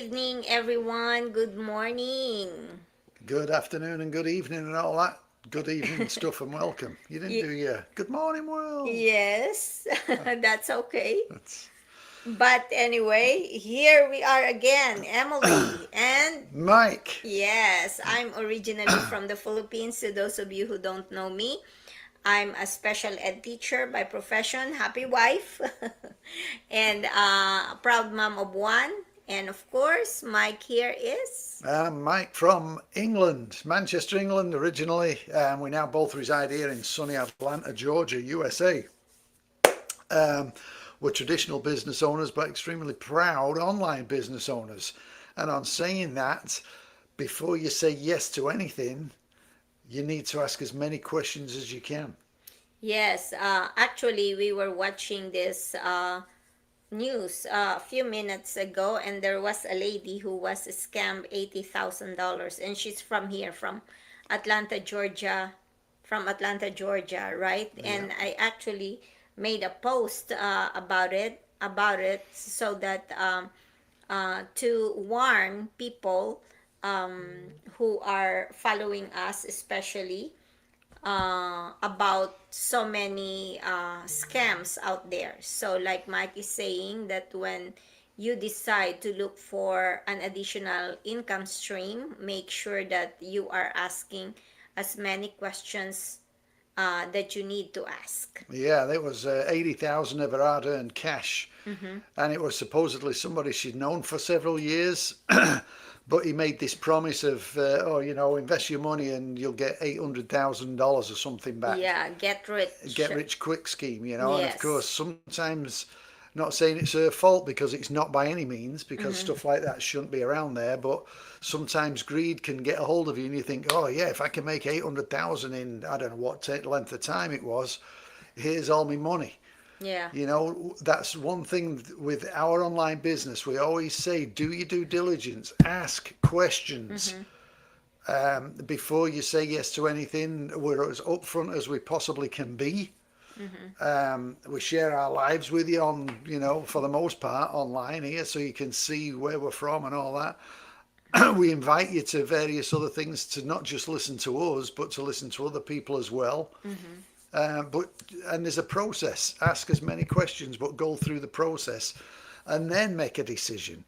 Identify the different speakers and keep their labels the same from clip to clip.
Speaker 1: evening, everyone. Good morning.
Speaker 2: Good afternoon and good evening and all that good evening stuff and welcome. You didn't
Speaker 1: Y-
Speaker 2: do your good morning world.
Speaker 1: yes, that's okay.
Speaker 2: That's
Speaker 1: But anyway, here we are again, Emily. And
Speaker 2: Mike.
Speaker 1: yes, I'm originally from the Philippines. To those of you who don't know me, I'm a special ed teacher by profession, happy wife, and a proud mom of one. And of course, Mike here is.
Speaker 2: I'm Mike from England, Manchester, England originally. We now both reside here in sunny Atlanta, Georgia, USA. Um, we're traditional business owners, but extremely proud online business owners. And on saying that, before you say yes to anything, you need to ask as many questions as you can.
Speaker 1: Yes, actually, we were watching this news a few minutes ago, and there was a lady who was scammed $80,000, and she's from here, Atlanta, Georgia, from Atlanta, Georgia, right?
Speaker 2: Yeah.
Speaker 1: And I actually made a post about it, so that to warn people who are following us, especially about so many scams out there. So, like Mike is saying, that when you decide to look for an additional income stream, make sure that you are asking as many questions that you need to ask.
Speaker 2: Yeah, there was 80,000 of her hard-earned cash,
Speaker 1: Mm-hmm.
Speaker 2: and it was supposedly somebody she'd known for several years. But he made this promise of, invest your money and you'll get $800,000 or something back.
Speaker 1: Yeah, get rich.
Speaker 2: Get rich quick scheme, and of course,
Speaker 1: Yes.
Speaker 2: sometimes, not saying it's her fault because it's not by any means, because
Speaker 1: Mm-hmm.
Speaker 2: stuff like that shouldn't be around there, but sometimes greed can get a hold of you and you think, oh yeah, if I can make 800,000 in, I don't know what length of time it was, here's all my money.
Speaker 1: Yeah.
Speaker 2: That's one thing with our online business. We always say, do your due diligence, ask questions.
Speaker 1: Mm-hmm.
Speaker 2: Before you say yes to anything, we're as upfront as we possibly can be.
Speaker 1: Mm-hmm.
Speaker 2: We share our lives with you on, for the most part, online here, so you can see where we're from and all that. We invite you to various other things, to not just listen to us, but to listen to other people as well.
Speaker 1: Mm-hmm.
Speaker 2: But and there's a process. Ask as many questions, but go through the process, and then make a decision.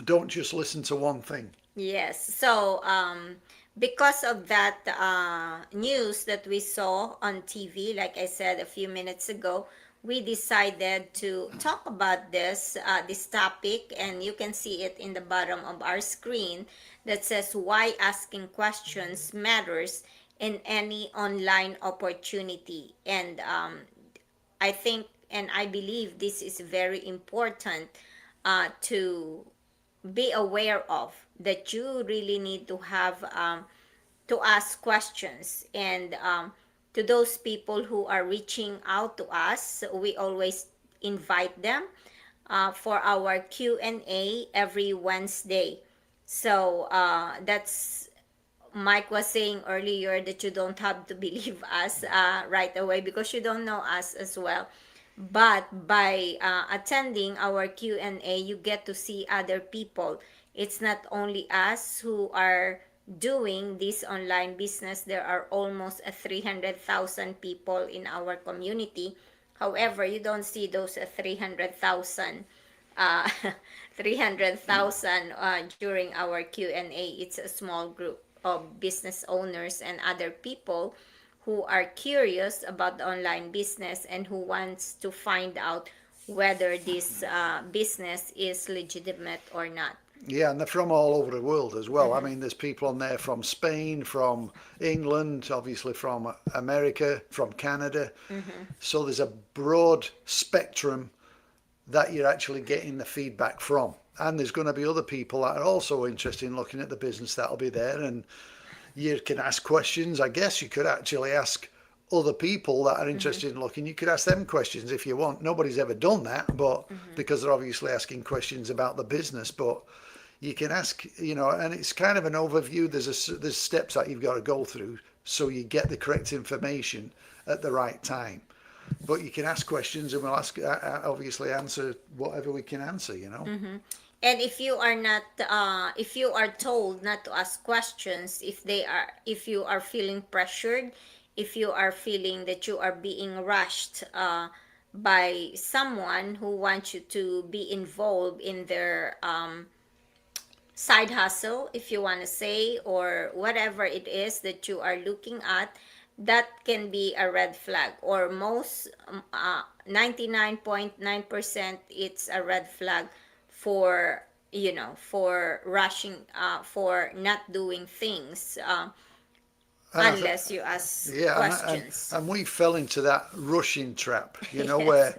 Speaker 2: Don't just listen to one thing.
Speaker 1: Yes. So, because of that news that we saw on TV, like I said a few minutes ago, we decided to talk about this topic, and you can see it in the bottom of our screen that says why asking questions matters in any online opportunity. And I think and I believe this is very important to be aware of, that you really need to have to ask questions. And to those people who are reaching out to us, we always invite them for our Q&A every Wednesday. So that's Mike was saying earlier that you don't have to believe us right away because you don't know us as well. But by attending our Q&A, you get to see other people. It's not only us who are doing this online business. There are almost 300,000 people in our community. However, you don't see those 300,000 uh, 300,000 during our Q&A. It's a small group of business owners and other people who are curious about the online business and who wants to find out whether this business is legitimate or not.
Speaker 2: Yeah, and they're from all over the world as well. I
Speaker 1: Mm-hmm.
Speaker 2: mean, there's people on there from Spain, from England, obviously from America, from Canada.
Speaker 1: Mm-hmm.
Speaker 2: So there's a broad spectrum that you're actually getting the feedback from. And there's going to be other people that are also interested in looking at the business that'll be there. And you can ask questions. I guess you could actually ask other people that are
Speaker 1: Mm-hmm.
Speaker 2: interested in looking, you could ask them questions if you want. Nobody's ever done that, but
Speaker 1: Mm-hmm.
Speaker 2: because they're obviously asking questions about the business, but you can ask, and it's kind of an overview. There's steps that you've got to go through so you get the correct information at the right time. But you can ask questions, and we'll obviously answer whatever we can answer.
Speaker 1: Mm-hmm. And if you are not if you are told not to ask questions, if you are feeling pressured, if you are feeling that you are being rushed by someone who wants you to be involved in their side hustle, if you want to say, or whatever it is that you are looking at, that can be a red flag. Or most 99.9% it's a red flag for, for rushing, for not doing things
Speaker 2: And I th-
Speaker 1: unless you ask
Speaker 2: yeah,
Speaker 1: questions.
Speaker 2: and we fell into that rushing trap,
Speaker 1: Yes.
Speaker 2: where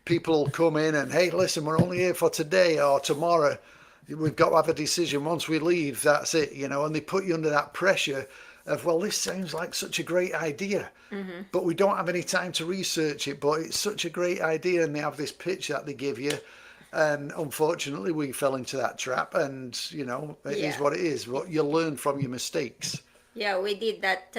Speaker 2: people come in and, hey, listen, we're only here for today or tomorrow. We've got to have a decision. Once we leave, that's it, and they put you under that pressure of, well, this sounds like such a great idea,
Speaker 1: Mm-hmm.
Speaker 2: but we don't have any time to research it, but it's such a great idea. And they have this pitch that they give you. And unfortunately, we fell into that trap. And, it is
Speaker 1: Yeah.
Speaker 2: what it is. What you learn from your mistakes.
Speaker 1: Yeah, we did that.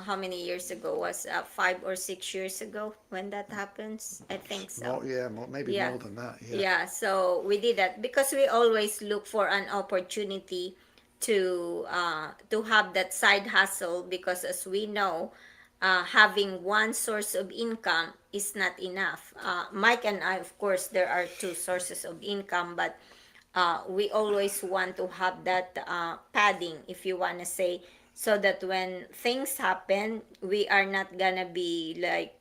Speaker 1: How many years ago? Was 5 or 6 years ago when that happens? I think so.
Speaker 2: More, yeah, maybe
Speaker 1: Yeah.
Speaker 2: more than that. Yeah.
Speaker 1: Yeah, so we did that because we always look for an opportunity to have that side hustle, because as we know, having one source of income is not enough. Mike and I, of course, there are two sources of income, but we always want to have that padding, if you want to say, so that when things happen, we are not gonna be like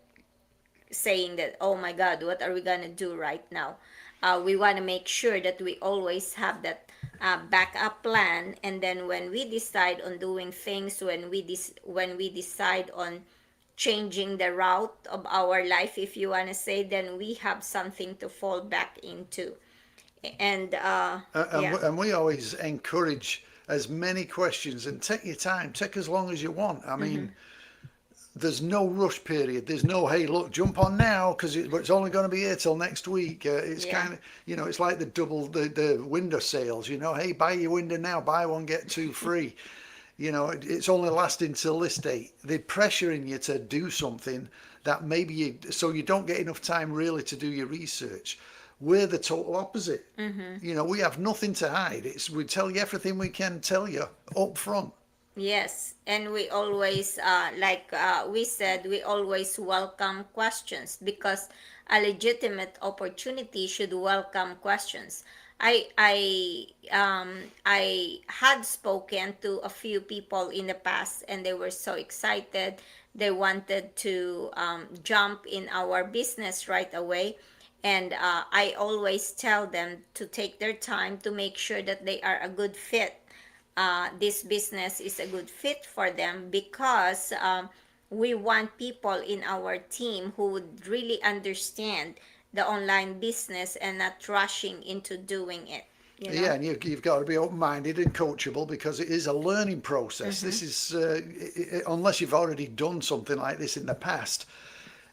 Speaker 1: saying that, oh my god, what are we gonna do right now. We want to make sure that we always have that backup plan, and then when we decide on doing things, when we decide on changing the route of our life, if you want to say, then we have something to fall back into. And yeah.
Speaker 2: And we always encourage as many questions and take your time, take as long as you want. I
Speaker 1: Mm-hmm.
Speaker 2: mean, there's no rush period. There's no, hey, look, jump on now because it's only going to be here till next week. It's
Speaker 1: Yeah.
Speaker 2: kind of, it's like the window sales. Hey, buy your window now, buy one get two free. It's only lasting till this date. They're pressuring you to do something that maybe so you don't get enough time really to do your research. We're the total opposite.
Speaker 1: Mm-hmm.
Speaker 2: We have nothing to hide. We tell you everything we can tell you up front.
Speaker 1: Yes, and we always, like we said, we always welcome questions, because a legitimate opportunity should welcome questions. I had spoken to a few people in the past, and they were so excited. They wanted to jump in our business right away. And I always tell them to take their time to make sure that they are a good fit, this business is a good fit for them, because we want people in our team who would really understand the online business and not rushing into doing it, you
Speaker 2: Yeah,
Speaker 1: know?
Speaker 2: and you've got to be open-minded and coachable because it is a learning process.
Speaker 1: Mm-hmm.
Speaker 2: This is, unless you've already done something like this in the past,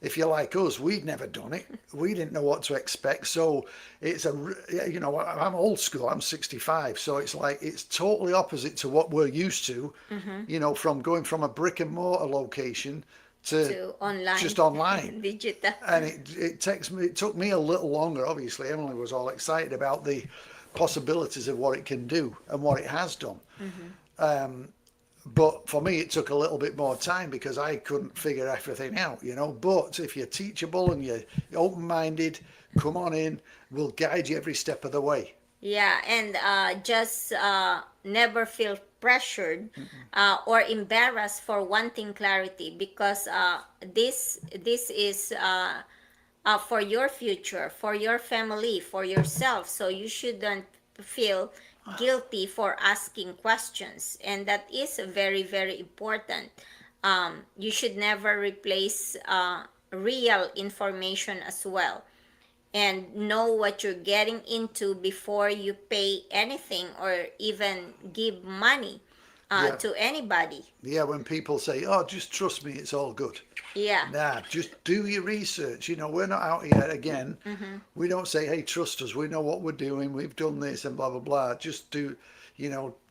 Speaker 2: if you're like us, we'd never done it. We didn't know what to expect. So I'm old school. I'm 65. So it's like, it's totally opposite to what we're used to,
Speaker 1: Mm-hmm.
Speaker 2: from going from a brick and mortar location to
Speaker 1: To online,
Speaker 2: just online.
Speaker 1: digital.
Speaker 2: And it took me a little longer. Obviously, Emily was all excited about the possibilities of what it can do and what it has done.
Speaker 1: Mm-hmm.
Speaker 2: But for me, it took a little bit more time because I couldn't figure everything out. But if you're teachable and you're open-minded, come on in. We'll guide you every step of the way.
Speaker 1: Yeah, and just never feel pressured or embarrassed for wanting clarity, because this is for your future, for your family, for yourself. So you shouldn't feel guilty for asking questions, and that is very, very important. You should never replace real information as well, and know what you're getting into before you pay anything or even give money
Speaker 2: Yeah.
Speaker 1: to anybody.
Speaker 2: Yeah, when people say, oh, just trust me, it's all good.
Speaker 1: Yeah.
Speaker 2: Nah, just do your research. We're not out here again.
Speaker 1: Mm-hmm.
Speaker 2: We don't say, hey, trust us. We know what we're doing. We've done this and blah, blah, blah. Just do,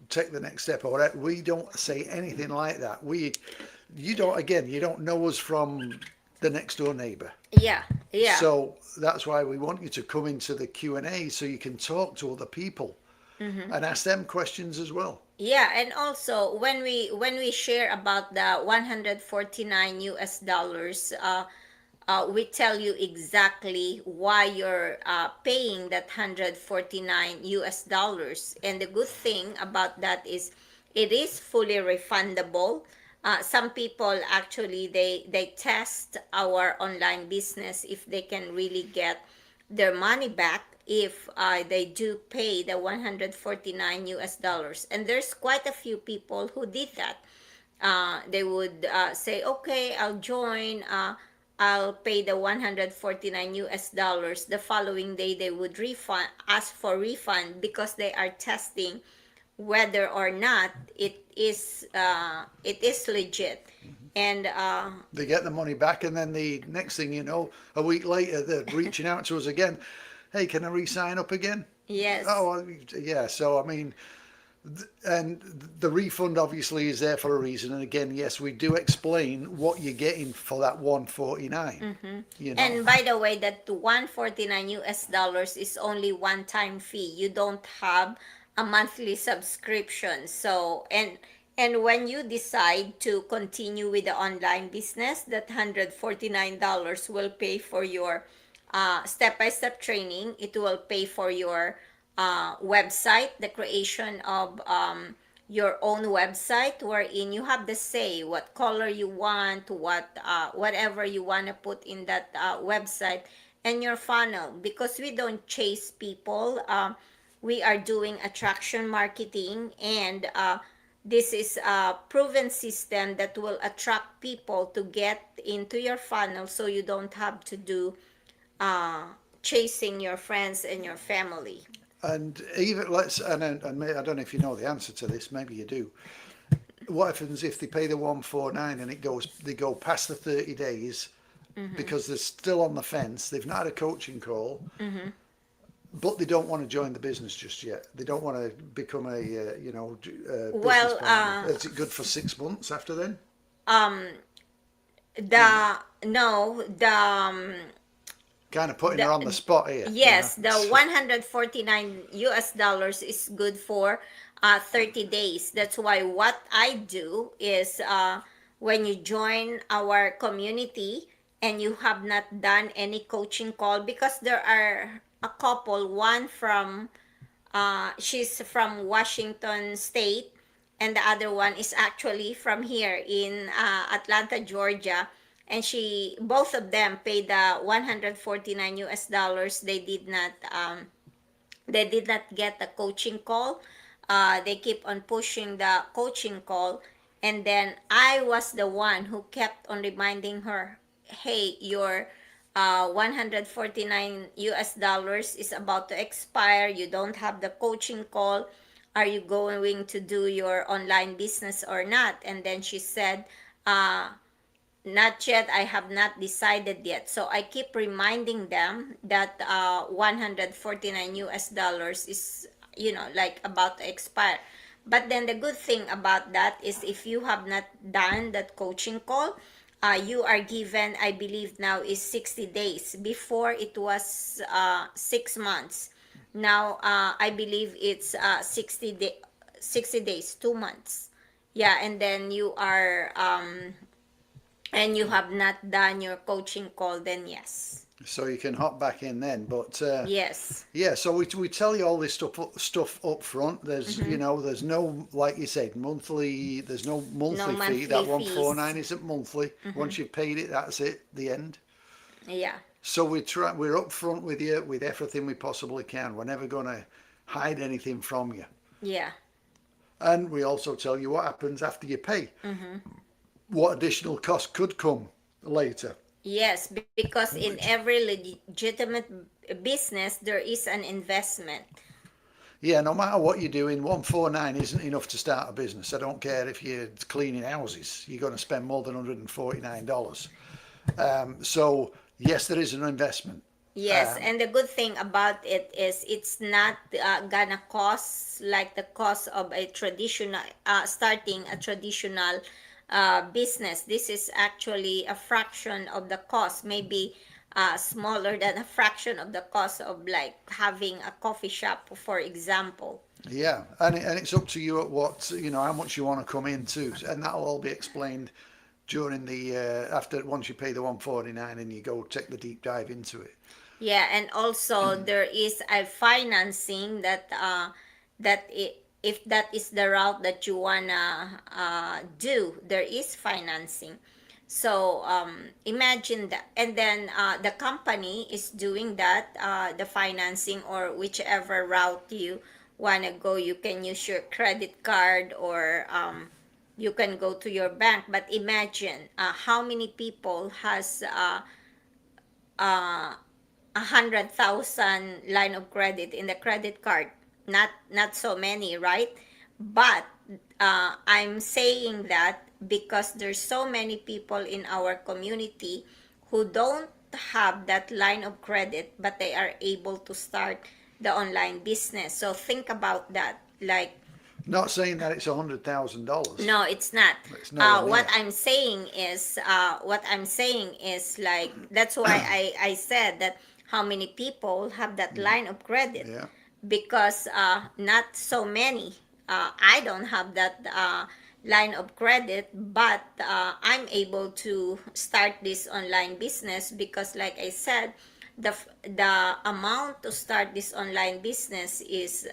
Speaker 2: take the next step or whatever. We don't say anything like that. You don't know us from the next door neighbor.
Speaker 1: Yeah, yeah.
Speaker 2: So that's why we want you to come into the Q&A so you can talk to other people and ask them questions as well.
Speaker 1: Yeah, and also when we share about the 149 US dollars, we tell you exactly why you're paying that 149 US dollars. And the good thing about that is it is fully refundable. Some people actually they test our online business if they can really get their money back if they do pay the 149 US dollars. And there's quite a few people who did that. They would say, okay, I'll join. I'll pay the 149 US dollars. The following day, they would refund, ask for refund because they are testing whether or not it is legit. And
Speaker 2: They get the money back, and then the next thing you know, a week later, they're reaching out to us again. Hey, can I re-sign up again?
Speaker 1: yes,
Speaker 2: Oh, yeah. So, I mean, and the refund obviously is there for a reason. And again, yes, we do explain what you're getting for that 149. You know,
Speaker 1: and by the way, that 149 US dollars is only one time fee. You don't have a monthly subscription. So, and when you decide to continue with the online business, that $149 will pay for your step-by-step training. It will pay for your website, the creation of your own website, wherein you have the say what color you want, whatever you want to put in that website, and your funnel. Because we don't chase people, we are doing attraction marketing, and this is a proven system that will attract people to get into your funnel, so you don't have to do uh, chasing your friends and your family.
Speaker 2: and even I don't know if you know the answer to this. Maybe you do. What happens if they pay the 149 and they go past the 30 days because they're still on the fence? They've not had a coaching call, but they don't want to join the business just yet. They don't want to become a business
Speaker 1: Well,
Speaker 2: partner. Is it good for 6 months after then?
Speaker 1: the no the
Speaker 2: Kind of putting
Speaker 1: the
Speaker 2: her on the spot here.
Speaker 1: yes, the 149 US dollars is good for 30 days. That's why what I do is when you join our community and you have not done any coaching call, because there are a couple, one from she's from Washington State, and the other one is actually from here in Atlanta, Georgia. And both of them paid the 149 US dollars. They did not get the coaching call. They keep on pushing the coaching call, and then I was the one who kept on reminding her, "Hey, your 149 US dollars is about to expire. You don't have the coaching call. Are you going to do your online business or not?" And then she said, "Not yet. I have not decided yet." So I keep reminding them that 149 US dollars is, like about to expire. But then the good thing about that is if you have not done that coaching call, you are given, I believe now is 60 days. Before it was 6 months. Now I believe it's 60 days, 2 months. Yeah, and then you are and you have not done your coaching call, then yes.
Speaker 2: So you can hop back in then. But
Speaker 1: Yes.
Speaker 2: yeah, so we tell you all this stuff up front. There's there's no, like you said, monthly. There's no monthly fee.
Speaker 1: monthly
Speaker 2: That
Speaker 1: fees.
Speaker 2: 149 isn't monthly. Once you've paid it, that's it. The end.
Speaker 1: Yeah.
Speaker 2: So we're up front with you with everything we possibly can. We're never going to hide anything from you.
Speaker 1: Yeah.
Speaker 2: And we also tell you what happens after you pay. What additional cost could come later.
Speaker 1: Yes, because in every legitimate business there is an investment.
Speaker 2: Yeah, no matter what you're doing, 149 isn't enough to start a business. I don't care if you're cleaning houses. You're going to spend more than $149. So yes, there is an investment.
Speaker 1: Yes, and the good thing about it is it's not gonna cost like the cost of a traditional starting a traditional business. This is actually a fraction of the cost, maybe smaller than a fraction of the cost of like having a coffee shop, for example.
Speaker 2: Yeah, and it's up to you at what, how much you want to come into, and that'll all be explained during the after once you pay the 149 and you go take the deep dive into it.
Speaker 1: Yeah, and also there is a financing that if that is the route that you wanna do, there is financing. So imagine that, and then the company is doing that, the financing or whichever route you wanna go. You can use your credit card or you can go to your bank. But imagine how many people has uh, 100,000 line of credit in the credit card. Not so many, right? But I'm saying that because there's so many people in our community who don't have that line of credit, but they are able to start the online business. So think about that. Like,
Speaker 2: Not saying that it's $100,000.
Speaker 1: no, it's not.
Speaker 2: It's nowhere
Speaker 1: What
Speaker 2: near.
Speaker 1: I'm saying is like that's why I said that how many people have that line of credit,
Speaker 2: Yeah,
Speaker 1: because not so many. I don't have that line of credit, but I'm able to start this online business because, like I said, the amount to start this online business is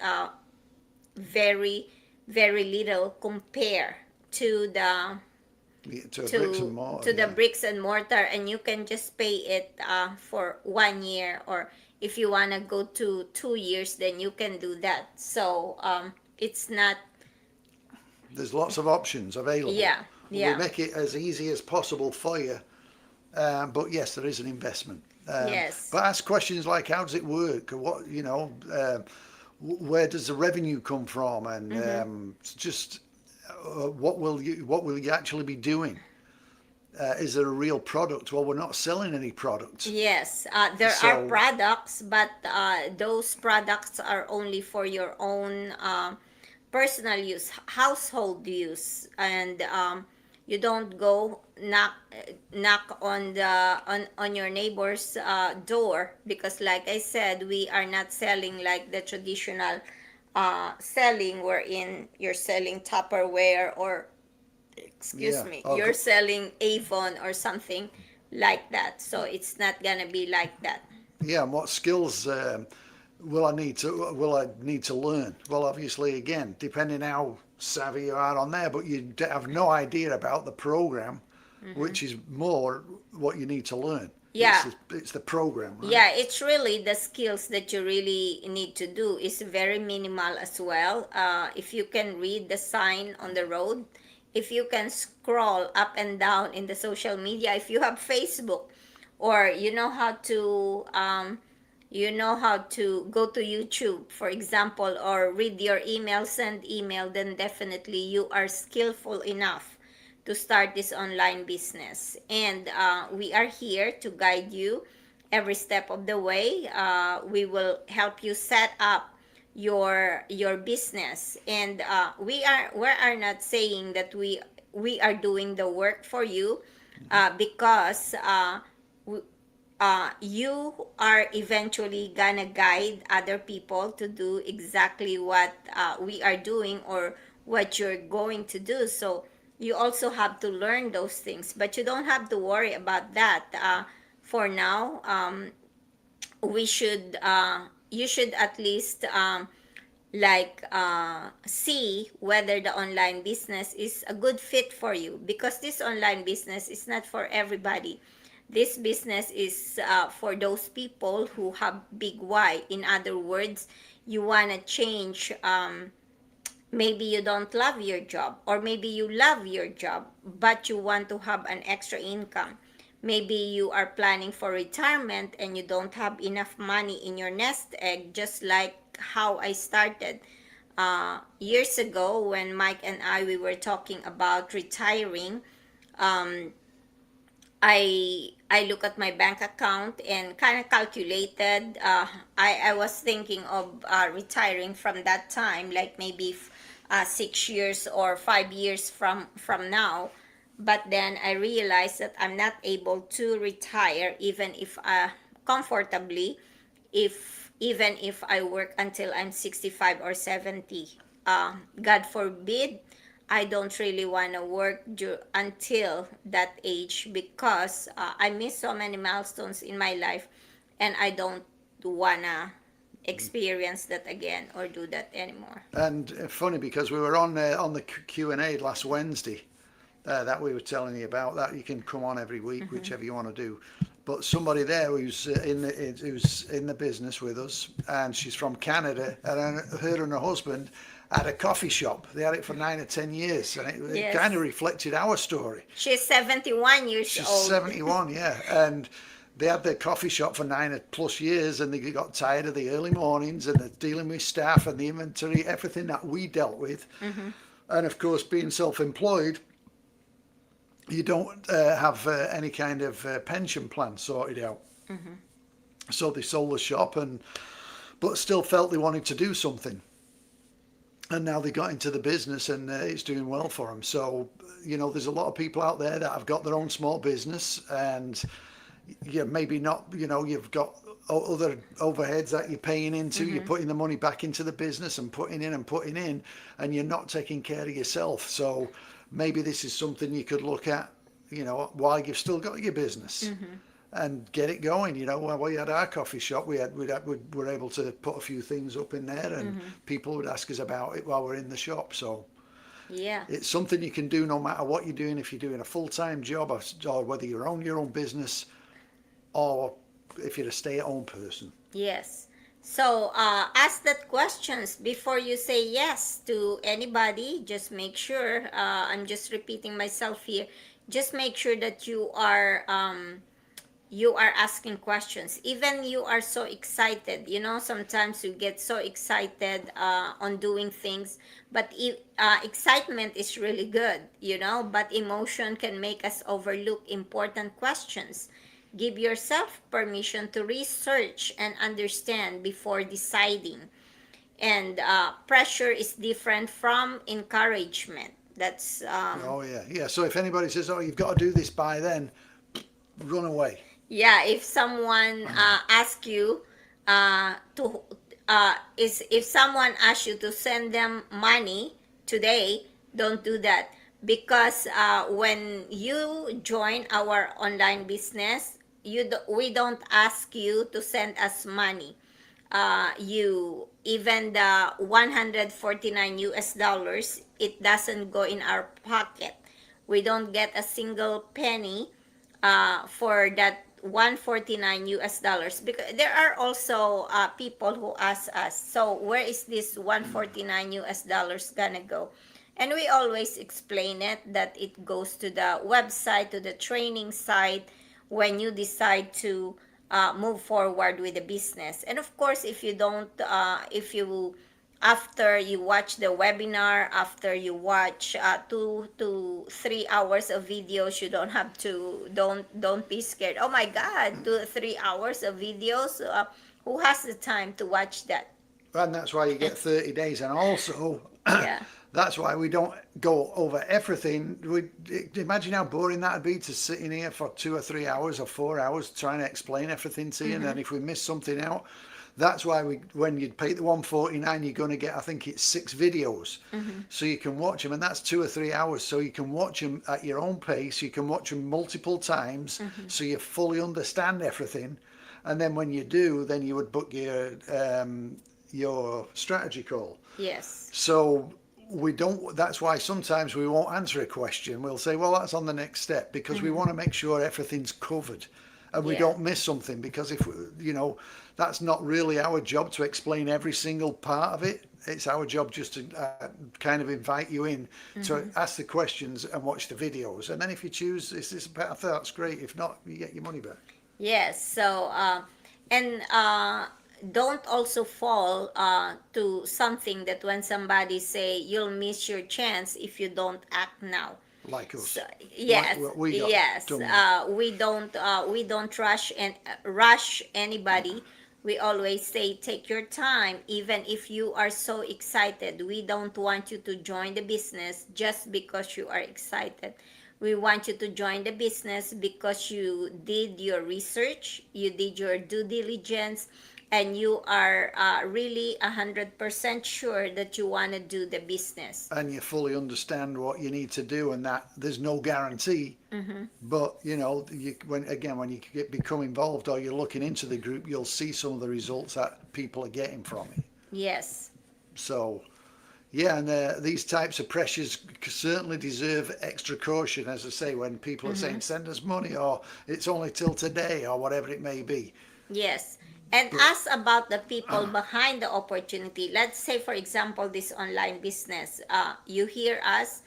Speaker 1: very very little compare to the
Speaker 2: to a bricks and
Speaker 1: to
Speaker 2: mortar.
Speaker 1: the
Speaker 2: Yeah,
Speaker 1: bricks and mortar, and you can just pay it for 1 year, or if you want to go to 2 years, then you can do that. So it's not.
Speaker 2: there's lots of options available.
Speaker 1: Yeah,
Speaker 2: We
Speaker 1: yeah,
Speaker 2: make it as easy as possible for you, but yes, there is an investment.
Speaker 1: yes.
Speaker 2: But ask questions like, how does it work? What where does the revenue come from, and
Speaker 1: Mm-hmm.
Speaker 2: just what will you actually be doing? Is there a real product? Well, we're not selling any product,
Speaker 1: Yes, there are
Speaker 2: so
Speaker 1: products, but those products are only for your own personal use, household use, and you don't go knock on on your neighbor's door, because, like I said, we are not selling like the traditional selling, wherein you're selling Tupperware, or excuse
Speaker 2: yeah.
Speaker 1: me,
Speaker 2: Oh,
Speaker 1: you're selling Avon or something like that. So it's not gonna be like that.
Speaker 2: yeah. And what skills will I need to learn? Well, obviously, again, depending how savvy you are on there, but you have no idea about the program,
Speaker 1: Hmm.
Speaker 2: which is more what you need to learn. It's
Speaker 1: Yeah,
Speaker 2: the program, right?
Speaker 1: yeah, it's really the skills that you really need to do is very minimal as well. If you can read the sign on the road, if you can scroll up and down in the social media, if you have Facebook, or you know how to go to YouTube, for example, or read your email, send email, then definitely you are skillful enough to start this online business. And we are here to guide you every step of the way. We will help you set up your business, and we are not saying that we are doing the work for you, because you are eventually gonna guide other people to do exactly what we are doing, or what you're going to do. So you also have to learn those things, but you don't have to worry about that for now. We should You should at least like see whether the online business is a good fit for you, because this online business is not for everybody. This business is for those people who have big why. In other words, you want to change. Maybe you don't love your job, or maybe you love your job, but you want to have an extra income. Maybe you are planning for retirement and you don't have enough money in your nest egg, just like how I started years ago when Mike and we were talking about retiring. um, I look at my bank account and kind of calculated. I was thinking of retiring from that time, like maybe 6 years or 5 years from now. but then I realized that I'm not able to retire even if comfortably, if even if I work until I'm 65 or 70. God forbid, I don't really want to work until that age, because I miss so many milestones in my life, and I don't want to experience that again or do that anymore.
Speaker 2: And funny because we were on the Q&A last Wednesday, that we were telling you about. That you can come on every week, whichever you want to do. But somebody there who's in the business with us, and she's from Canada, and her and her husband had a coffee shop. They had it for 9 or 10 years, and it kind of
Speaker 1: Yes.
Speaker 2: reflected our story.
Speaker 1: She's 71 years
Speaker 2: She's
Speaker 1: old.
Speaker 2: 71, yeah, and they had their coffee shop for 9 plus years, and they got tired of the early mornings and the dealing with staff and the inventory, everything that we dealt with. And of course, being self-employed, you don't have any kind of pension plan sorted out. So they sold the shop, but still felt they wanted to do something. And now they got into the business, and it's doing well for them. So, there's a lot of people out there that have got their own small business, and maybe not, you've got other overheads that you're paying into. You're putting the money back into the business and putting in, and you're not taking care of yourself. So maybe this is something you could look at, while you've still got your business. And get it going. When we had our coffee shop, we were able to put a few things up in there, and people would ask us about it while we're in the shop. So
Speaker 1: Yeah.
Speaker 2: it's something you can do no matter what you're doing. If you're doing a full-time job, or whether you own your own business, or if you're a stay-at-home person.
Speaker 1: Yes. So ask that questions before you say yes to anybody. Just make sure. I'm just repeating myself here. Just make sure that you are asking questions. Even you are so excited. Sometimes you get so excited on doing things, but excitement is really good. But emotion can make us overlook important questions. Give yourself permission to research and understand before deciding. And pressure is different from encouragement. That's
Speaker 2: Oh yeah. So if anybody says, "Oh, you've got to do this by then," run away.
Speaker 1: yeah. If someone asks you to is if someone asks you to send them money today, don't do that, because when you join our online business, we don't ask you to send us money. You even the 149 US dollars, it doesn't go in our pocket. We don't get a single penny for that 149 US dollars, because there are also people who ask us, so where is this 149 US dollars gonna go? And we always explain it that it goes to the website, to the training site, when you decide to move forward with the business. And of course, if you don't, if you after you watch the webinar, after you watch 2 to 3 hours of videos, you don't have to don't be scared. Oh my God, 2 to 3 hours of videos. Who has the time to watch that?
Speaker 2: And that's why you get 30 days. And also,
Speaker 1: Yeah.
Speaker 2: that's why we don't go over everything. Imagine how boring that'd be, to sit in here for 2 or 3 hours or 4 hours trying to explain everything to you. And then if we miss something out, that's why when you pay the 149, you're going to get, I think it's 6 videos. So you can watch them, and that's 2 or 3 hours. So you can watch them at your own pace. You can watch them multiple times, so you fully understand everything. And then when you do, then you would book your strategy call.
Speaker 1: Yes.
Speaker 2: So we don't, that's why sometimes we won't answer a question. We'll say, well, that's on the next step, because we want to make sure everything's covered and we
Speaker 1: Yeah.
Speaker 2: don't miss something. Because if that's not really our job to explain every single part of it. It's our job just to kind of invite you in to ask the questions and watch the videos. And then if you choose this path, that's great. If not, you get your money back.
Speaker 1: Yes. So, and don't also fall to something that when somebody say you'll miss your chance if you don't act now.
Speaker 2: Like us.
Speaker 1: So, yes,
Speaker 2: Like what we got
Speaker 1: yes.
Speaker 2: done.
Speaker 1: We don't rush anybody. We always say take your time, even if you are so excited. We don't want you to join the business just because you are excited. We want you to join the business because you did your research, you did your due diligence, and you are really 100% sure that you want to do the business.
Speaker 2: And you fully understand what you need to do, and that there's no guarantee. But you know, when you become involved or you're looking into the group, you'll see some of the results that people are getting from it.
Speaker 1: Yes.
Speaker 2: So yeah, and these types of pressures certainly deserve extra caution, as I say, when people are saying send us money or it's only till today or whatever it may be.
Speaker 1: Yes. And ask about the people behind the opportunity. Let's say, for example, this online business. You hear us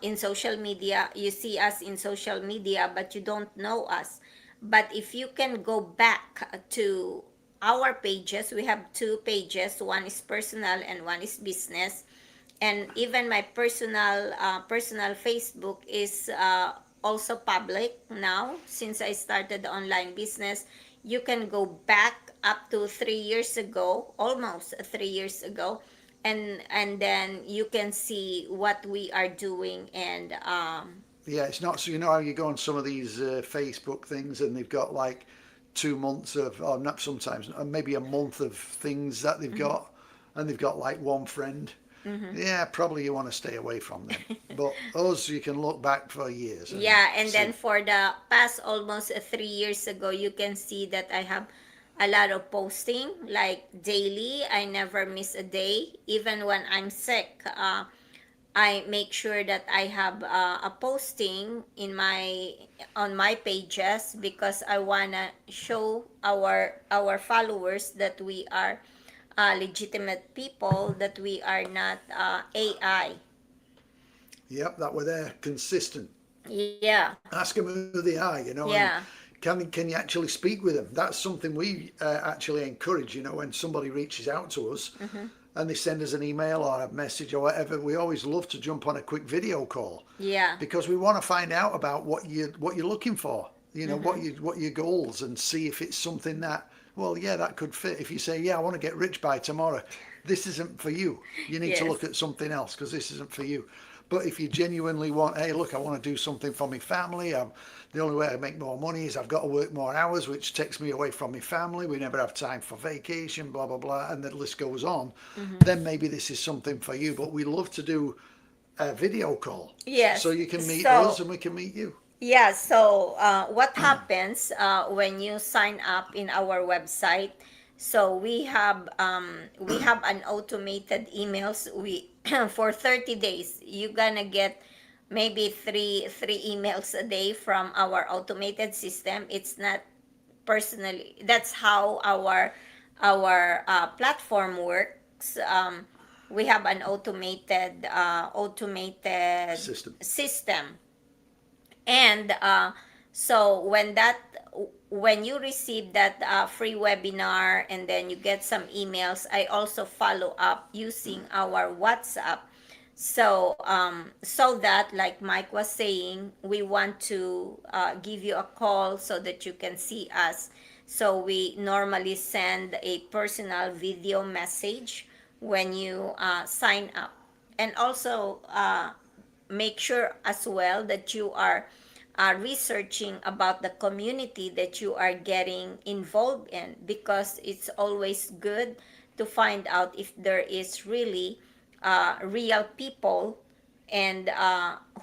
Speaker 1: in social media, you see us in social media, but you don't know us. But if you can go back to our pages, we have two pages. One is personal and one is business. And even my personal Facebook is also public now since I started the online business. You can go back up to 3 years ago, almost 3 years ago, and then you can see what we are doing. And
Speaker 2: Yeah, it's not so, you know how you go on some of these Facebook things and they've got like 2 months of, or not sometimes, maybe a month of things that they've got, and they've got like one friend. Yeah, probably you want to stay away from them. But us, you can look back for years.
Speaker 1: yeah, and
Speaker 2: See.
Speaker 1: then for the past almost 3 years ago, you can see that I have a lot of posting like daily. I never miss a day, even when I'm sick. I make sure that I have a posting in my on my pages because I wanna show our followers that we are legitimate people, that we are not AI.
Speaker 2: Yep, that were there, consistent.
Speaker 1: Yeah,
Speaker 2: Ask them who they are, you know, and
Speaker 1: yeah,
Speaker 2: can you actually speak with them? That's something we actually encourage, you know, when somebody reaches out to us and they send us an email or a message or whatever, we always love to jump on a quick video call
Speaker 1: yeah,
Speaker 2: because we want to find out about what you're looking for, you know, what your goals, and see if it's something that, well, yeah, that could fit. If you say, yeah, I want to get rich by tomorrow, this isn't for you. You need to
Speaker 1: yes,
Speaker 2: look at something else because this isn't for you. But if you genuinely want, hey, look, I want to do something for my family. The only way I make more money is I've got to work more hours, which takes me away from my family. We never have time for vacation, blah, blah, blah. And the list goes on. Then maybe this is something for you. But we love to do a video call. So
Speaker 1: yes.
Speaker 2: you can meet
Speaker 1: So
Speaker 2: us and we can meet you.
Speaker 1: yeah, so what happens when you sign up in our website? So we have an automated emails. We for 30 days you're gonna get maybe three emails a day from our automated system. It's not personally. That's how our platform works. We have an automated
Speaker 2: System.
Speaker 1: system. And so when you receive that free webinar and then you get some emails, I also follow up using our WhatsApp. So so that, like Mike was saying, we want to give you a call so that you can see us. So we normally send a personal video message when you sign up. And also make sure as well that you are researching about the community that you are getting involved in, because it's always good to find out if there is really real people and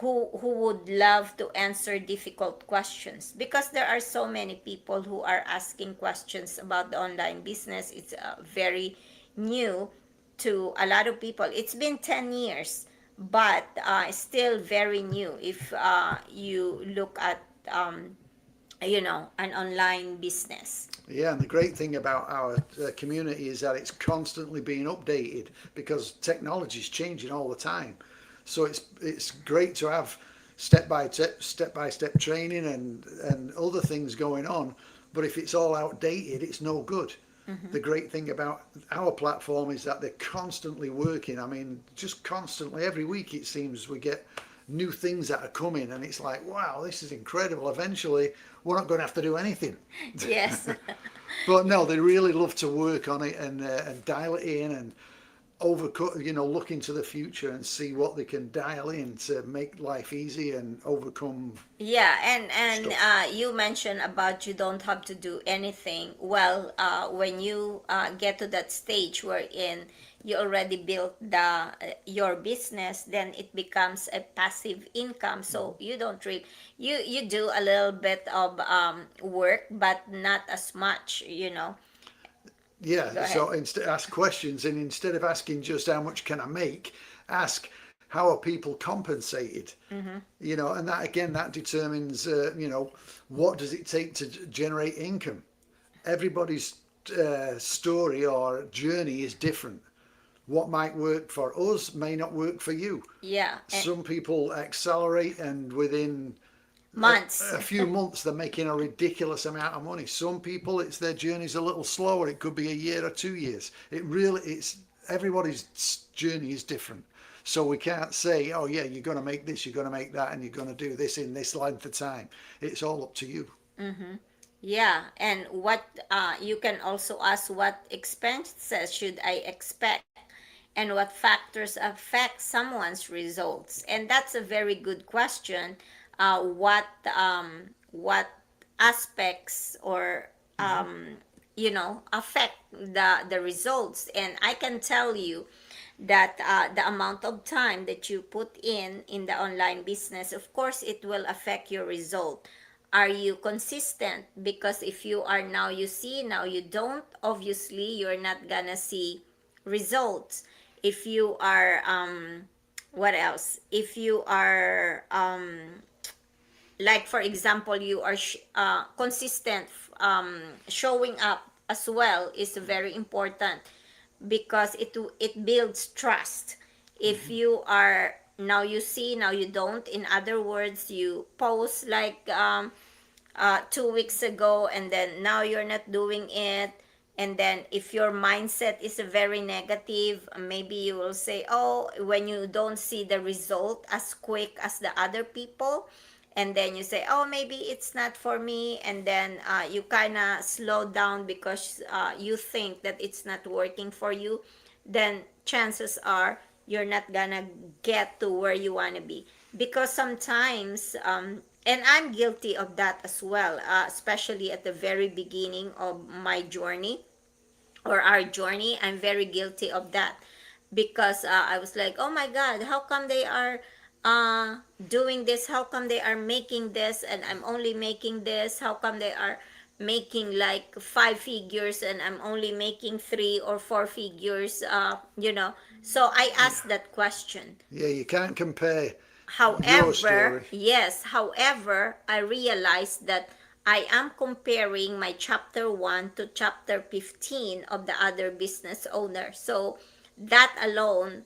Speaker 1: who would love to answer difficult questions, because there are so many people who are asking questions about the online business. It's very new to a lot of people. It's been 10 years, but still very new if you look at an online business.
Speaker 2: Yeah, and the great thing about our community is that it's constantly being updated because technology is changing all the time. So it's great to have step by step training and other things going on. But if it's all outdated, it's no good. The great thing about our platform is that they're constantly working. I mean, just constantly, every week it seems we get new things that are coming, and it's like, wow, this is incredible. Eventually, we're not going to have to do anything.
Speaker 1: Yes.
Speaker 2: But no, they really love to work on it and dial it in, and overcut, look into the future and see what they can dial in to make life easy and overcome
Speaker 1: Yeah, and
Speaker 2: stuff.
Speaker 1: you mentioned about you don't have to do anything. Well, when you get to that stage wherein you already built your business, then it becomes a passive income. So you don't really you do a little bit of work, but not as much. Go
Speaker 2: Yeah,
Speaker 1: ahead.
Speaker 2: so instead ask questions, and instead of asking just how much can I make, ask how are people compensated. And that again, that determines what does it take to generate income. Everybody's story or journey is different. What might work for us may not work for you.
Speaker 1: Yeah,
Speaker 2: Some people accelerate, and within
Speaker 1: months.
Speaker 2: a few months they're making a ridiculous amount of money. Some people, it's their journey's a little slower. It could be a year or 2 years. It's everybody's journey is different. So we can't say, oh yeah, you're going to make this, you're going to make that, and you're going to do this in this length of time. It's all up to you.
Speaker 1: Yeah, and what you can also ask, what expenses should I expect, and what factors affect someone's results? And that's a very good question. What aspects or affect the results? And I can tell you that the amount of time that you put in the online business, of course it will affect your result. Are you consistent? Because if you are, now you see, now you don't, obviously you're not gonna see results. If you are what else, if you are like for example, you are consistent, showing up as well is very important, because it builds trust. If you are, now you see, now you don't, in other words, you post like 2 weeks ago and then now you're not doing it, and then if your mindset is very negative, maybe you will say, oh, when you don't see the result as quick as the other people, and then you say, oh, maybe it's not for me, and then you kind of slow down because you think that it's not working for you, then chances are you're not gonna get to where you want to be. Because sometimes and I'm guilty of that as well, especially at the very beginning of my journey or our journey. I'm very guilty of that, because I was like, oh my God, how come they are doing this? How come they are making this and I'm only making this? How come they are making like 5 figures and I'm only making 3 or 4 figures? So I asked that question.
Speaker 2: Yeah, you can't compare your
Speaker 1: However,
Speaker 2: story.
Speaker 1: yes, however, I realized that I am comparing my chapter 1 to chapter 15 of the other business owner. So that alone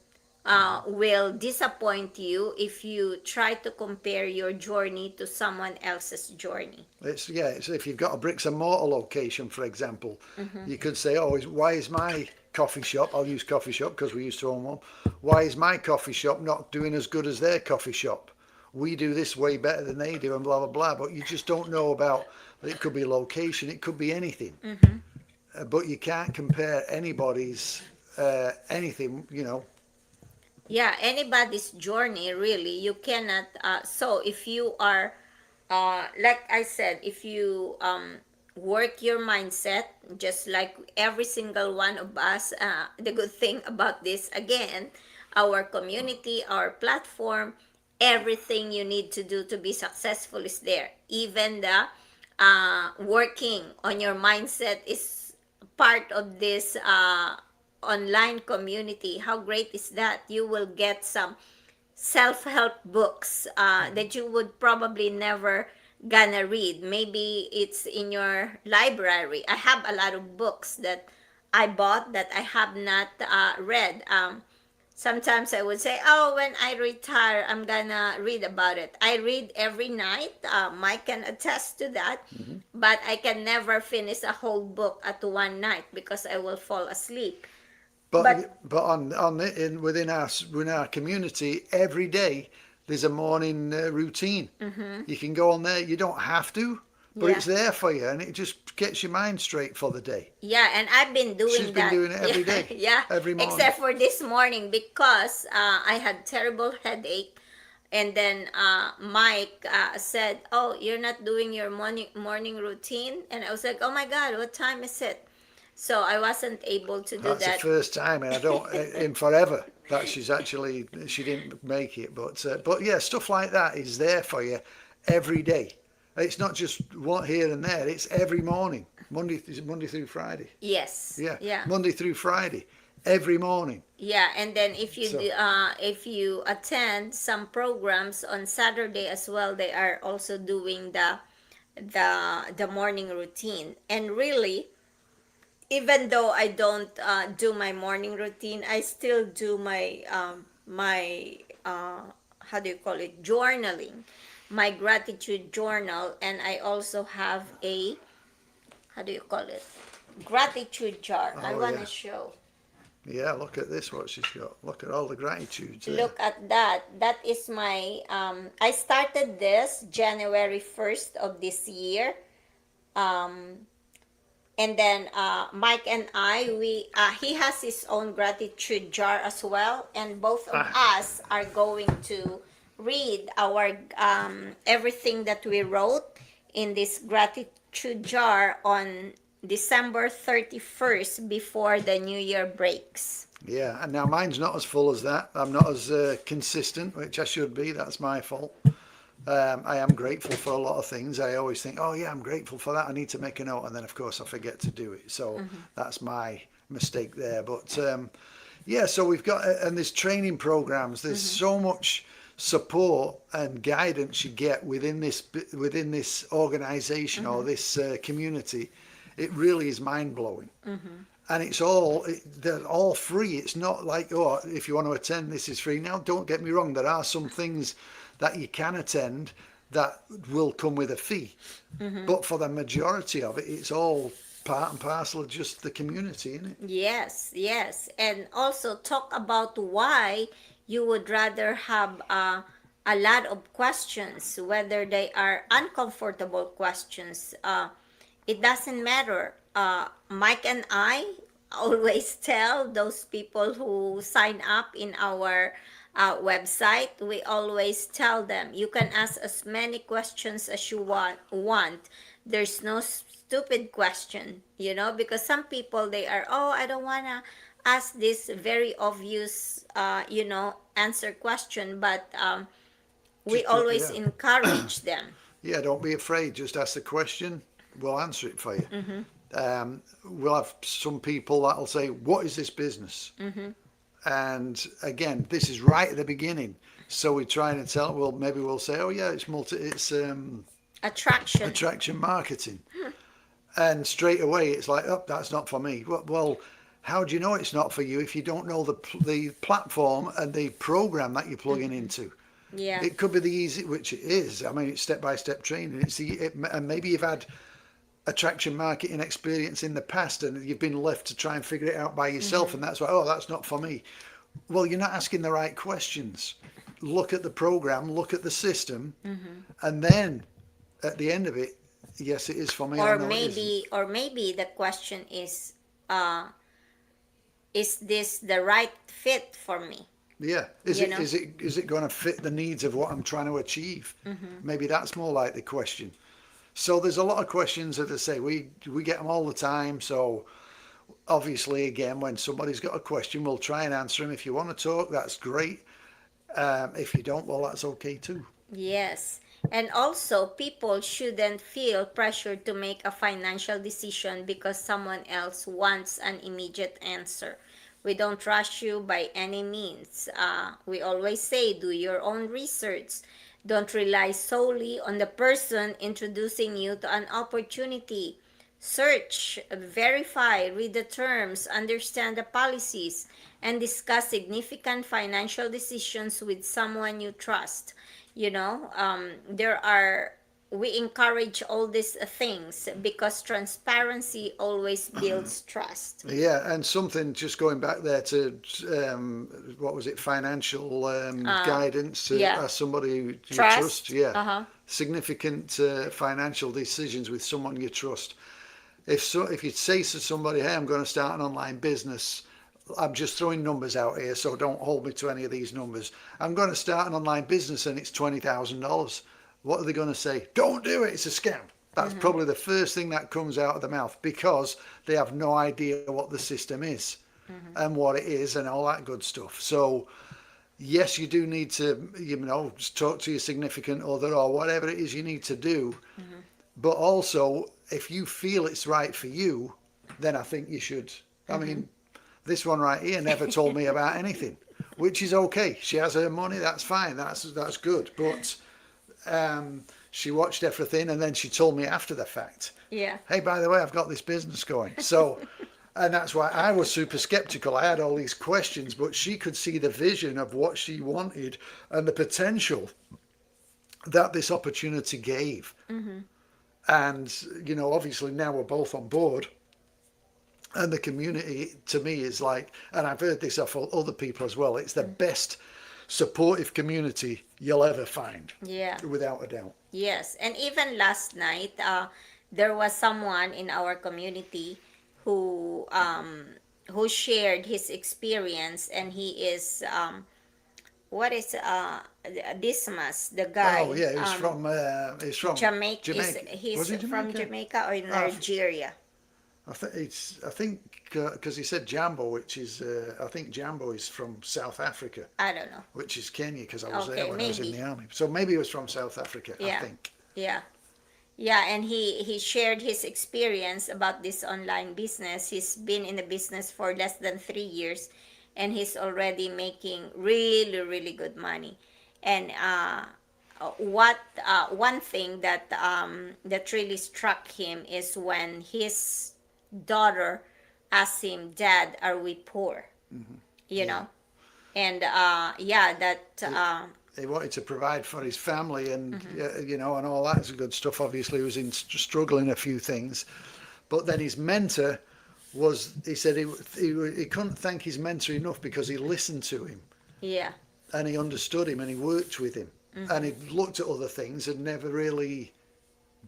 Speaker 1: will disappoint you if you try to compare your journey to someone else's journey.
Speaker 2: It's if you've got a bricks and mortar location, for example,
Speaker 1: Mm-hmm.
Speaker 2: you could say, oh, why is my coffee shop, I'll use coffee shop because we used to own one, why is my coffee shop not doing as good as their coffee shop? We do this way better than they do, and blah, blah, blah. But you just don't know about, it could be location, it could be anything.
Speaker 1: Mm-hmm.
Speaker 2: But you can't compare anybody's anything.
Speaker 1: Yeah, anybody's journey, really. You cannot. So if you are, like I said, if you work your mindset, just like every single one of us, the good thing about this, again, our community, our platform, everything you need to do to be successful is there. Even the working on your mindset is part of this online community. How great is that? You will get some self-help books that you would probably never gonna read. Maybe it's in your library. I have a lot of books that I bought that I have not read. Sometimes I would say, oh, when I retire, I'm gonna read about it. I read every night. Mike can attest to that.
Speaker 2: Mhm.
Speaker 1: But I can never finish a whole book at one night because I will fall asleep. But
Speaker 2: But within our community, every day there's a morning routine.
Speaker 1: mm-hmm.
Speaker 2: You can go on there. You don't have to, but
Speaker 1: Yeah.
Speaker 2: it's there for you, and it just gets your mind straight for the day.
Speaker 1: Yeah, and I've been
Speaker 2: She's
Speaker 1: doing
Speaker 2: been
Speaker 1: that.
Speaker 2: doing it every
Speaker 1: Yeah,
Speaker 2: day,
Speaker 1: yeah.
Speaker 2: every morning.
Speaker 1: Except for this morning because I had terrible headache, and then Mike said, "Oh, you're not doing your morning routine," and I was like, "Oh my God, what time is it?" So I wasn't able to do
Speaker 2: That's the
Speaker 1: that.
Speaker 2: first time, and I don't in forever that she didn't make it. But yeah, stuff like that is there for you every day. It's not just what here and there. It's every morning, Monday through Friday.
Speaker 1: Yes,
Speaker 2: Yeah,
Speaker 1: yeah.
Speaker 2: Monday through Friday, every morning.
Speaker 1: Yeah, and then if you
Speaker 2: So
Speaker 1: if you attend some programs on Saturday as well, they are also doing the morning routine. And really, even though I don't do my morning routine, I still do my how do you call it, journaling, my gratitude journal, and I also have a, how do you call it, gratitude jar. I
Speaker 2: oh
Speaker 1: want to
Speaker 2: yeah,
Speaker 1: show.
Speaker 2: yeah. Look at this, what she's got. Look at all the gratitudes there.
Speaker 1: Look at that. That is my I started this January 1st of this year. Um and then Mike and I, we he has his own gratitude jar as well, and both of
Speaker 2: Ah,
Speaker 1: us are going to read our everything that we wrote in this gratitude jar on December 31st before the new year breaks.
Speaker 2: yeah, and now mine's not as full as that. I'm not as consistent, which I should be. That's my fault. I am grateful for a lot of things. I always think, oh yeah, I'm grateful for that. I need to make a note, and then of course I forget to do it. So that's my mistake there. But yeah, so we've got and there's training programs. There's so much support and guidance you get within this organization or this community. It really is mind blowing. And they're all free. It's not like, oh, if you want to attend, this is free. Now, don't get me wrong, there are some things that you can attend that will come with a fee. But for the majority of it, it's all part and parcel of just the community, isn't it?
Speaker 1: Yes, yes. And also talk about why you would rather have a lot of questions, whether they are uncomfortable questions. It doesn't matter. Mike and I always tell those people who sign up in our website, we always tell them, you can ask as many questions as you want. There's no stupid question, because some people, they are, oh, I don't want to ask this very obvious, answer question, but we always
Speaker 2: Yeah.
Speaker 1: encourage them.
Speaker 2: Yeah, don't be afraid. Just ask the question. We'll answer it for you. We'll have some people that'll say, what is this business? And again, this is right at the beginning. So we're trying to tell, well, maybe we'll say, oh yeah, it's
Speaker 1: Attraction.
Speaker 2: attraction marketing. And straight away it's like, oh, that's not for me. Well, how do you know it's not for you if you don't know the platform and the program that you're plugging into?
Speaker 1: Yeah.
Speaker 2: It could be the easy, which it is. I mean, it's step-by-step training. And maybe you've had attraction marketing experience in the past and you've been left to try and figure it out by yourself, and that's why, oh, that's not for me. Well, you're not asking the right questions. Look at the program, look at the system, and then at the end of it, yes, it is for me.
Speaker 1: or
Speaker 2: I know it isn't.
Speaker 1: maybe the question is this the right fit for me?
Speaker 2: Yeah,
Speaker 1: You know?
Speaker 2: is it going to fit the needs of what I'm trying to achieve? Maybe that's more like the question. So there's a lot of questions that I say we get them all the time. So obviously, again, when somebody's got a question, we'll try and answer them. If you want to talk, that's great. If you don't, well, that's okay too.
Speaker 1: Yes. And also, people shouldn't feel pressured to make a financial decision because someone else wants an immediate answer. We don't rush you by any means. We always say, do your own research. Don't rely solely on the person introducing you to an opportunity. Search, verify, read the terms, understand the policies, and discuss significant financial decisions with someone you trust. We encourage all these things because transparency always builds trust.
Speaker 2: Yeah, and something just going back there to what was it, financial guidance to
Speaker 1: Yeah.
Speaker 2: somebody you
Speaker 1: Trust.
Speaker 2: trust. Yeah,
Speaker 1: Uh-huh.
Speaker 2: significant financial decisions with someone you trust. If you say to somebody, hey, I'm going to start an online business, I'm just throwing numbers out here, so don't hold me to any of these numbers. I'm going to start an online business and it's $20,000. What are they going to say? Don't do it, it's a scam. That's probably the first thing that comes out of the mouth, because they have no idea what the system is and what it is and all that good stuff. So yes, you do need to, talk to your significant other or whatever it is you need to do. But also, if you feel it's right for you, then I think you should. I mean, this one right here never told me about anything, which is okay. She has her money, that's fine, that's good. But she watched everything and then she told me after the fact.
Speaker 1: Yeah.
Speaker 2: Hey, by the way, I've got this business going. So, and that's why I was super skeptical. I had all these questions, but she could see the vision of what she wanted and the potential that this opportunity gave. And, obviously now we're both on board. And the community, to me, is like, and I've heard this off other people as well, it's the best supportive community you'll ever find.
Speaker 1: Yeah.
Speaker 2: Without a doubt.
Speaker 1: Yes. And even last night, there was someone in our community who shared his experience, and he is what is Dismas, the guy.
Speaker 2: Oh yeah, he's from
Speaker 1: Jamaica.
Speaker 2: Jamaica.
Speaker 1: He's
Speaker 2: Was he
Speaker 1: from Jamaica or Nigeria?
Speaker 2: I think because he said Jambo, which is I think Jambo is from South Africa.
Speaker 1: I don't know.
Speaker 2: Which is Kenya, because I was there
Speaker 1: Okay,
Speaker 2: when I was in
Speaker 1: maybe.
Speaker 2: the army. So maybe he was from South Africa.
Speaker 1: Yeah.
Speaker 2: I think.
Speaker 1: Yeah. Yeah, and he shared his experience about this online business. He's been in the business for less than 3 years, and he's already making really, really good money. And one thing that really struck him is when his daughter asked him, "Dad, are we poor?" You know, and
Speaker 2: He wanted to provide for his family and and all that good stuff. Obviously, he was struggling a few things, but then his mentor he said he couldn't thank his mentor enough, because he listened to him.
Speaker 1: Yeah.
Speaker 2: And he understood him and he worked with him, and he looked at other things and never really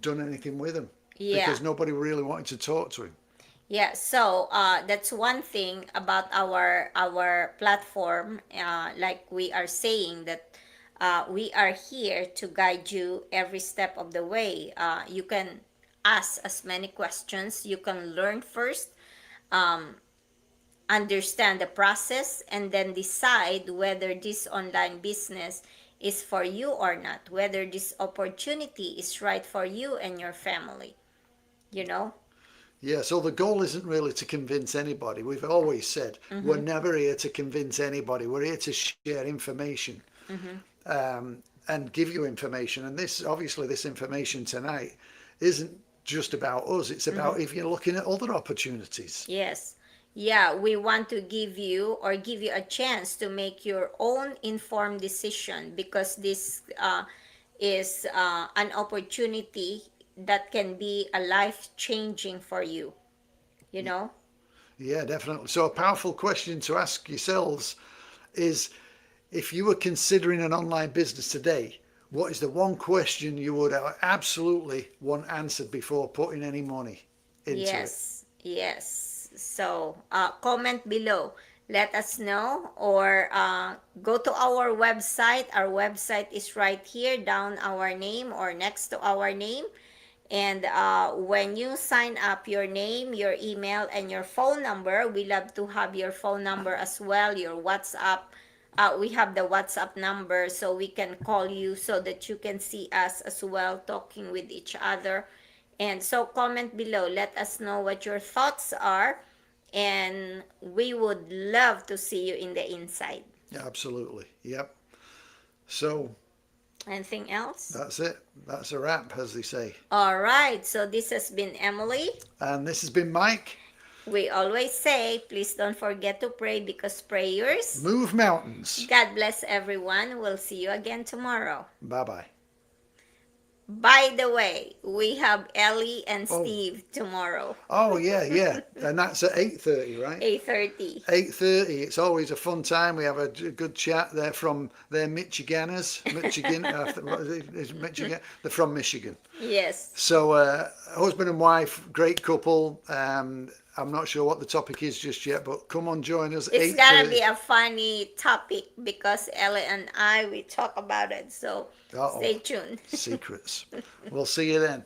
Speaker 2: done anything with him.
Speaker 1: Yeah.
Speaker 2: Because nobody really wanted to talk to him.
Speaker 1: Yeah, so that's one thing about our platform. Like we are saying that we are here to guide you every step of the way. You can ask as many questions. You can learn first, understand the process, and then decide whether this online business is for you or not. Whether this opportunity is right for you and your family.
Speaker 2: Yeah, so the goal isn't really to convince anybody. We've always said we're never here to convince anybody. We're here to share information and give you information. And this information tonight isn't just about us. It's about if you're looking at other opportunities.
Speaker 1: Yes. Yeah, we want to give you a chance to make your own informed decision, because this is an opportunity that can be a life changing for you.
Speaker 2: Yeah, definitely. So a powerful question to ask yourselves is, if you were considering an online business today, what is the one question you would absolutely want answered before putting any money into it?
Speaker 1: Yes. So comment below. Let us know, or go to our website. Our website is right here, down our name or next to our name. And when you sign up, your name, your email, and your phone number, we love to have your phone number as well, your WhatsApp. We have the WhatsApp number, so we can call you so that you can see us as well, talking with each other. And so comment below. Let us know what your thoughts are, and we would love to see you in the inside.
Speaker 2: Yeah, absolutely. Yep. So
Speaker 1: anything else?
Speaker 2: That's it. That's a wrap, as they say.
Speaker 1: All right. So this has been Emily.
Speaker 2: And this has been Mike.
Speaker 1: We always say, please don't forget to pray, because prayers
Speaker 2: move mountains.
Speaker 1: God bless everyone. We'll see you again tomorrow.
Speaker 2: Bye-bye.
Speaker 1: By the way, we have Ellie and
Speaker 2: Oh,
Speaker 1: Steve tomorrow,
Speaker 2: oh yeah, yeah, and that's at 8:30, right?
Speaker 1: 8:30.
Speaker 2: 8:30. It's always a fun time. We have a good chat. They're Michiganders. Michigan. What is it? Is it Michigan? They're from Michigan.
Speaker 1: Yes.
Speaker 2: So husband and wife, great couple. I'm not sure what the topic is just yet, but come on, join us.
Speaker 1: It's
Speaker 2: Eight
Speaker 1: gonna be
Speaker 2: thirty.
Speaker 1: a funny topic because Ellie and I we talk about it. So
Speaker 2: Uh oh,
Speaker 1: stay tuned.
Speaker 2: secrets. We'll see you then.